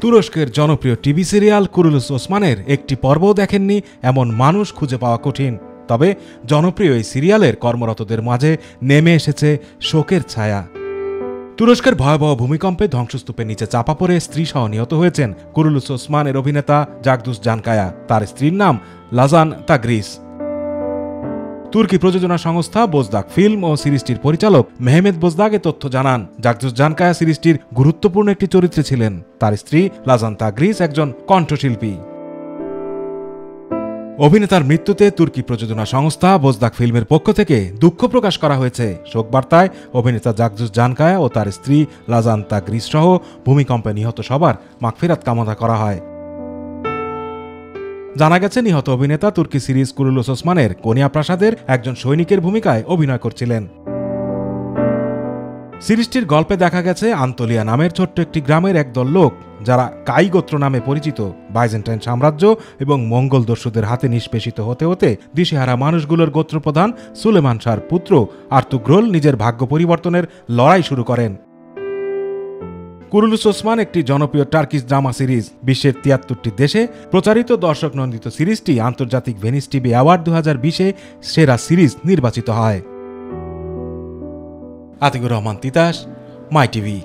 তুরস্কের জনপ্রিয় TV serial Kurulus ওসমানের একটি পর্বও দেখেননি এমন মানুষ খুঁজে পাওয়া কঠিন। তবে জনপ্রিয় এই সিরিয়ালের কর্মরতদের মাঝে নেমে এসেছে শোকের ছায়া। তুরস্কের ভয়াবহ ভূমিকম্পে ধ্বংসস্তূপের নিচে চাপা পড়ে স্ত্রীসহ নিহত হয়েছেন কুরুলুস ওসমানের অভিনেতা জাগদুস জানকায়া। তার স্ত্রীর নাম লাজান তাগরিস। তুর্কি প্রযোজনা সংস্থা বোজদাক ফিল্ম ও সিরিজটির পরিচালক মেহমেদ বোজদাক এ তথ্য জানান। জাগদুস জানকায়া সিরিজটির গুরুত্বপূর্ণ একটি চরিত্রে ছিলেন। তার স্ত্রী লাজান তাগরিস একজন কণ্ঠশিল্পী। অভিনেতার মৃত্যুতে তুর্কি প্রযোজনা সংস্থা বোজদাক ফিল্মের পক্ষ থেকে দুঃখ প্রকাশ করা হয়েছে। শোকবার্তায় অভিনেতা জাগদুস জানকায়া ও তার স্ত্রী লাজান তাগরিস সহ ভূমিকম্পে নিহত সবার মাগফিরাত কামনা করা হয়। জানা গেছে, নিহত অভিনেতা তুর্কি সিরিজ কুরুলুস ওসমানের কোনিয়া প্রাসাদের একজন সৈনিকের ভূমিকায় অভিনয় করছিলেন। সিরিজটির গল্পে দেখা গেছে, আন্তলিয়া নামের ছোট্ট একটি গ্রামের একদল লোক, যারা কাই গোত্র নামে পরিচিত, বাইজেন্টাইন সাম্রাজ্য এবং মঙ্গল দস্যুদের হাতে নিষ্পেষিত হতে হতে দিশেহারা মানুষগুলোর গোত্রপ্রধান সুলেমান শাহর পুত্র আর্তুগ্রোল নিজের ভাগ্য পরিবর্তনের লড়াই শুরু করেন। কুরুলুস ওসমান একটি জনপ্রিয় টার্কিশ ড্রামা সিরিজ। বিশ্বের ৭৩টি দেশে প্রচারিত দর্শক নন্দিত সিরিজটি আন্তর্জাতিক ভেনিস টিভি অ্যাওয়ার্ড ২০২০-এ সেরা সিরিজ নির্বাচিত হয়। আতিকুর রহমান তিতাস, মাই টিভি।